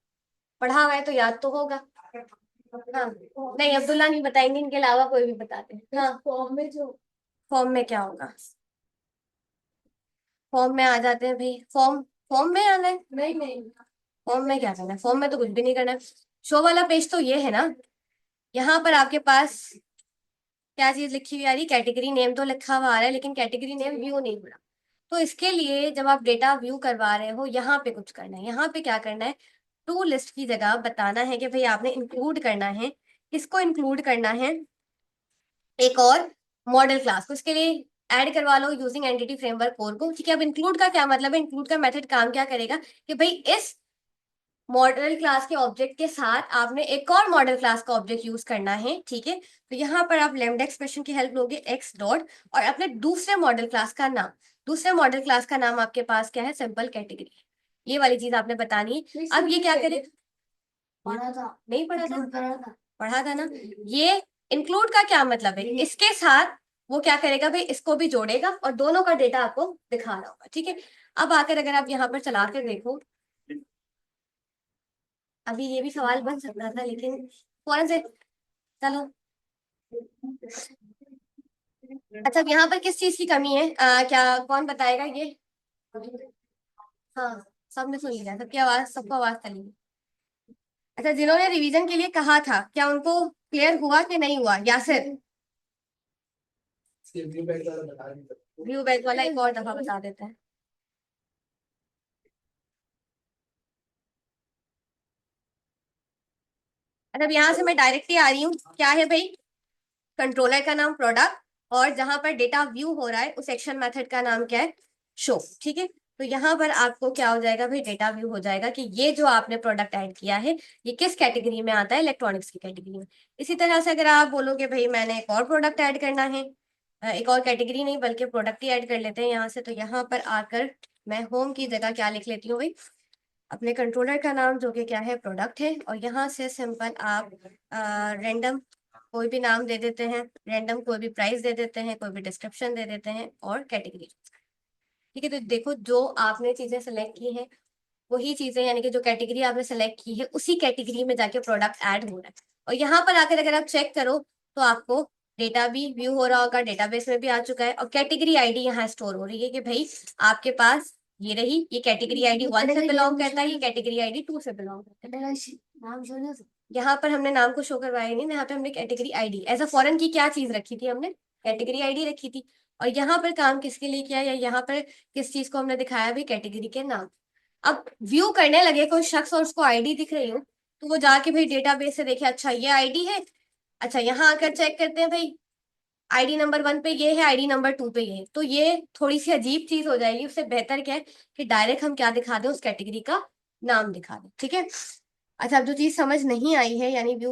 पढ़ा हुआ है तो याद तो होगा। हाँ, नहीं अब्दुल्ला नहीं बताएंगे, इनके अलावा कोई भी बताते हैं। हाँ, फॉर्म में क्या होगा, फॉर्म में आ जाते हैं भाई, फॉर्म, फॉर्म में आना है, नहीं नहीं, फॉर्म में क्या करना है, फॉर्म में तो कुछ भी नहीं करना है। शो वाला पेज तो ये है ना, यहाँ पर आपके पास क्या चीज लिखी हुई आ रही, कैटेगरी नेम तो लिखा हुआ आ रहा है, लेकिन कैटेगरी नेम व्यू नहीं हो रहा। तो इसके लिए जब आप डेटा व्यू करवा रहे हो, यहाँ पे कुछ करना है, यहाँ पे क्या करना है, टू लिस्ट की जगह बताना है कि भाई आपने इंक्लूड करना है, किसको इंक्लूड करना है, एक और मॉडल क्लास को। इसके लिए ऐड करवा लो यूजिंग एंटिटी फ्रेमवर्क कोर को, ठीक है। अब इंक्लूड का क्या मतलब है, इंक्लूड का मेथड काम क्या करेगा कि भाई इस मॉडल क्लास के ऑब्जेक्ट के साथ आपने एक और मॉडल क्लास का ऑब्जेक्ट यूज करना है, ठीक है। तो यहाँ पर आप लेमडा एक्सप्रेशन की हेल्प लोगे, एक्स डॉट, और अपने दूसरे मॉडल क्लास का नाम, दूसरे मॉडल क्लास का नाम आपके पास क्या है, सिंपल कैटेगरी। ये वाली चीज आपने बतानी है। अब ये क्या करे, पढ़ा था नहीं, पढ़ा था, पढ़ा था ना। ये इंक्लूड का क्या मतलब है, इसके साथ वो क्या करेगा भाई, इसको भी जोड़ेगा और दोनों का डेटा आपको दिखा रहा होगा, ठीक है। अब आकर अगर आप यहाँ पर चला कर देखो, अभी ये भी सवाल बन सकता था, लेकिन फौरन से चलो। अच्छा, अब यहाँ पर किस चीज की कमी है, क्या कौन बताएगा ये, हाँ, सबने सुन लिया, सबकी आवाज, सबको आवाज चली। अच्छा, जिन्होंने रिवीजन के लिए कहा था, क्या उनको क्लियर हुआ कि नहीं हुआ, यासिर, व्यू बैक वाला एक और दफा बता देते हैं। अच्छा, अब यहाँ से मैं डायरेक्टली आ रही हूँ, क्या है भाई, कंट्रोलर का नाम प्रोडक्ट, और जहां पर डेटा व्यू हो रहा है उस एक्शन मेथड का नाम क्या है, शो, ठीक है। तो यहाँ पर आपको क्या हो जाएगा भाई, डेटा व्यू हो जाएगा कि ये जो आपने प्रोडक्ट ऐड किया है ये किस कैटेगरी में आता है, इलेक्ट्रॉनिक्स की कैटेगरी में। इसी तरह से अगर आप बोलोगे भाई मैंने एक और प्रोडक्ट ऐड करना है, एक और कैटेगरी नहीं बल्कि प्रोडक्ट ही ऐड कर लेते हैं यहाँ से, तो यहाँ पर आकर मैं होम की जगह क्या लिख लेती हूँ भाई, अपने कंट्रोलर का नाम जो कि क्या है, प्रोडक्ट है, और यहाँ से सिंपल आप रैंडम कोई भी नाम दे देते हैं, रैंडम कोई भी प्राइस दे देते हैं, कोई भी डिस्क्रिप्शन दे देते हैं, और कैटेगरी, ठीक है। तो देखो जो आपने चीजें सेलेक्ट की हैं वही चीजें यानी कि जो कैटेगरी आपने सेलेक्ट की है उसी कैटेगरी में जाके प्रोडक्ट ऐड हो रहा है। और यहाँ पर आकर अगर आप चेक करो तो आपको डेटा भी व्यू हो रहा होगा, डेटाबेस में भी आ चुका है, और कैटेगरी आईडी यहाँ स्टोर हो रही है कि भाई आपके पास ये रही, ये कैटेगरी आईडी 1 से बिलोंग करता है, ये कैटेगरी आईडी 2 से बिलोंग करता है। यहाँ पर हमने नाम को शो करवाया नहीं, यहाँ पे हमने category ID as a foreign की क्या चीज रखी थी, हमने कैटेगरी आईडी रखी थी। और यहाँ पर काम किसके लिए किया, या यहाँ पर किस चीज को हमने दिखाया भी, कैटेगरी के नाम। अब व्यू करने लगे कोई शख्स और उसको आईडी दिख रही हो, तो वो जाके भाई डेटाबेस से देखे, अच्छा ये आईडी है, अच्छा यहाँ आकर चेक करते हैं भाई आईडी नंबर 1 पे ये है, आईडी नंबर 2 पे ये है, तो ये थोड़ी सी अजीब चीज हो जाएगी। उससे बेहतर क्या है कि डायरेक्ट हम क्या दिखा दें, उस कैटेगरी का नाम दिखा दें। ठीक है। अच्छा, अब जो चीज समझ नहीं आई है यानी व्यू